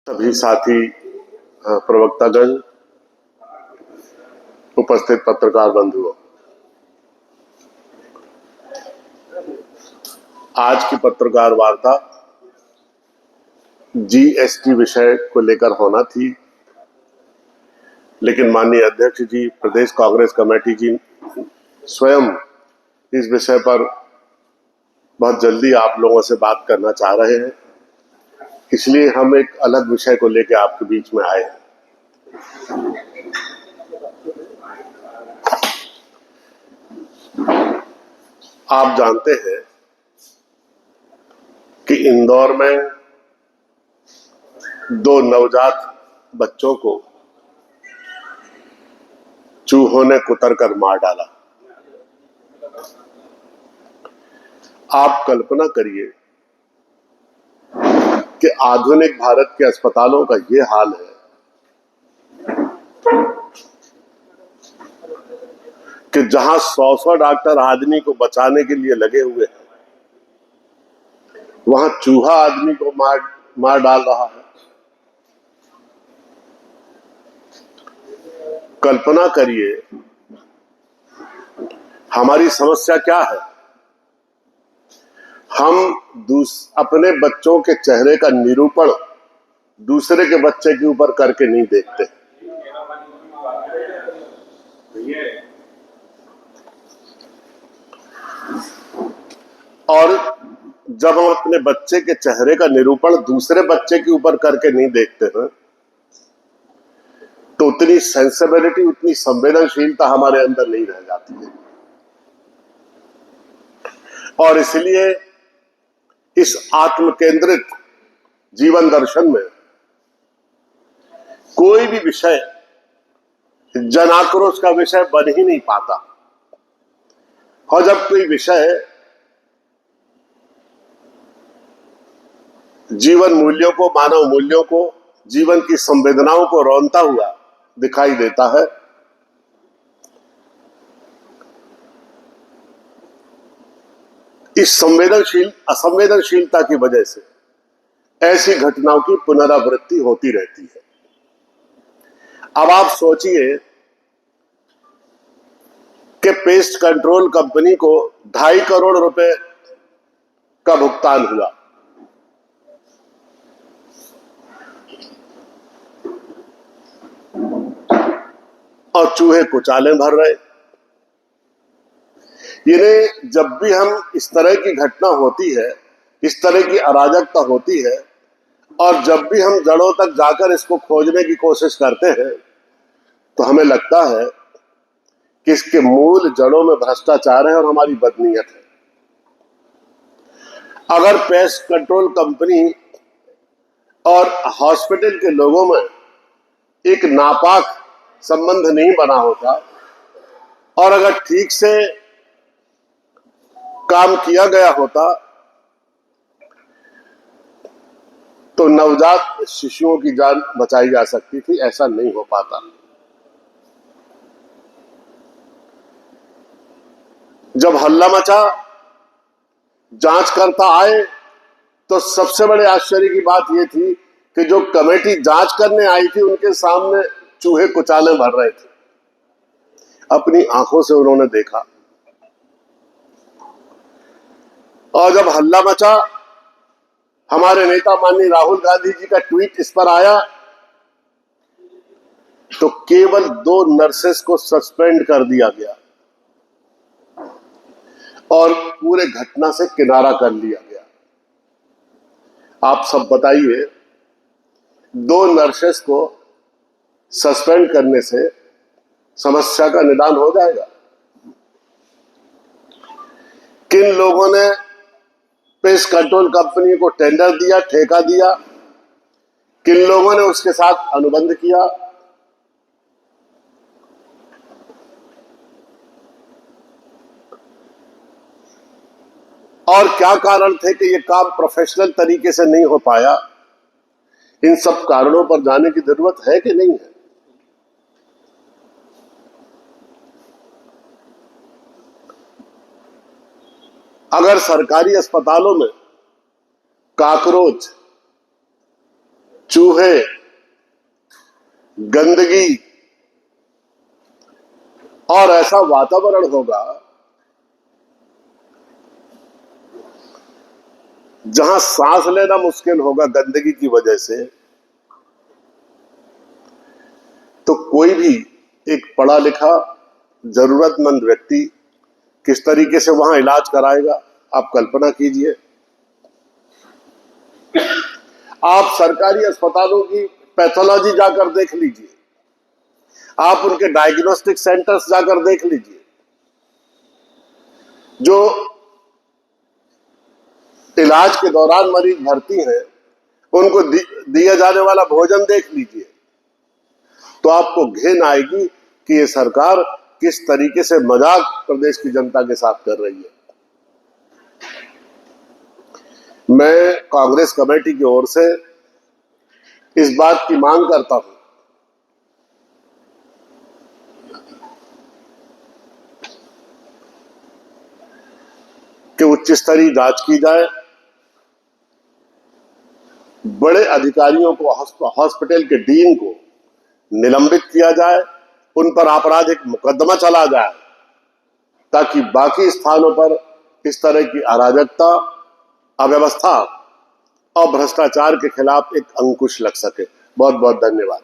सभी साथी प्रवक्तागण, उपस्थित पत्रकार बंधुओं, आज की पत्रकार वार्ता जीएसटी विषय को लेकर होना थी, लेकिन माननीय अध्यक्ष जी, प्रदेश कांग्रेस कमेटी जी स्वयं इस विषय पर बहुत जल्दी आप लोगों से बात करना चाह रहे हैं, इसलिए हम एक अलग विषय को लेकर आपके बीच में आए हैं। आप जानते हैं कि इंदौर में 2 नवजात बच्चों को चूहों ने कुतर कर मार डाला। आप कल्पना करिए कि आधुनिक भारत के अस्पतालों का ये हाल है कि जहां 100 डॉक्टर आदमी को बचाने के लिए लगे हुए हैं, वहां चूहा आदमी को मार डाल रहा है। कल्पना करिए हमारी समस्या क्या है। हम अपने बच्चों के चेहरे का निरूपण दूसरे के बच्चे के ऊपर करके नहीं देखते। और जब हम अपने बच्चे के चेहरे का निरूपण दूसरे बच्चे के ऊपर करके नहीं देखते हैं, तो उतनी सेंसिबिलिटी, उतनी संवेदनशीलता हमारे अंदर नहीं रह जाती है। और इसलिए इस आत्मकेंद्रित जीवन दर्शन में कोई भी विषय जन आक्रोश का विषय बन ही नहीं पाता। और जब कोई विषय जीवन मूल्यों को, मानव मूल्यों को, जीवन की संवेदनाओं को रौंदता हुआ दिखाई देता है, इस असंवेदनशीलता की वजह से ऐसी घटनाओं की पुनरावृत्ति होती रहती है। अब आप सोचिए कि पेस्ट कंट्रोल कंपनी को 2.5 करोड़ रुपए का भुगतान हुआ। और चूहे कुचाले भर रहे। यानी जब भी हम इस तरह की घटना होती है, इस तरह की अराजकता होती है, और जब भी हम जड़ों तक जाकर इसको खोजने की कोशिश करते हैं, तो हमें लगता है कि इसके मूल जड़ों में भ्रष्टाचार है और हमारी बदनीयत है। अगर पेस्ट कंट्रोल कंपनी और हॉस्पिटल के लोगों में एक नापाक संबंध नहीं बना होता, और अगर ठीक से काम किया गया होता, तो नवजात शिशुओं की जान बचाई जा सकती थी। ऐसा नहीं हो पाता। जब हल्ला मचा, जांचकर्ता आए, तो सबसे बड़े आश्चर्य की बात यह थी कि जो कमेटी जांच करने आई थी, उनके सामने चूहे कुचाले भर रहे थे। अपनी आंखों से उन्होंने देखा। और जब हल्ला मचा, हमारे नेता माननीय राहुल गांधी जी का ट्वीट इस पर आया, तो केवल 2 नर्सेस को सस्पेंड कर दिया गया और पूरे घटना से किनारा कर लिया गया। आप सब बताइए, 2 नर्सेस को सस्पेंड करने से समस्या का निदान हो जाएगा? किन लोगों ने पेस्ट कंट्रोल कंपनी को टेंडर दिया, ठेका दिया? किन लोगों ने उसके साथ अनुबंध किया? और क्या कारण थे कि यह काम प्रोफेशनल तरीके से नहीं हो पाया? इन सब कारणों पर जाने की जरूरत है कि नहीं है? अगर सरकारी अस्पतालों में कॉकरोच, चूहे, गंदगी और ऐसा वातावरण होगा जहां सांस लेना मुश्किल होगा गंदगी की वजह से, तो कोई भी एक पढ़ा लिखा जरूरतमंद व्यक्ति किस तरीके से वहां इलाज कराएगा, आप कल्पना कीजिए। आप सरकारी अस्पतालों की पैथोलॉजी जाकर देख लीजिए, आप उनके डायग्नोस्टिक सेंटर्स जाकर देख लीजिए, जो इलाज के दौरान मरीज भर्ती हैं उनको दिया जाने वाला भोजन देख लीजिए, तो आपको घिन आएगी कि ये सरकार किस तरीके से मजाक प्रदेश की जनता के साथ कर रही है। मैं कांग्रेस कमेटी की ओर से इस बात की मांग करता हूं कि उच्च स्तरीय जांच की जाए, बड़े अधिकारियों को, हॉस्पिटल के डीन को निलंबित किया जाए, उन पर आपराधिक मुकदमा चला जाए, ताकि बाकी स्थानों पर इस तरह की अराजकता, अव्यवस्था और भ्रष्टाचार के खिलाफ एक अंकुश लग सके। बहुत बहुत धन्यवाद।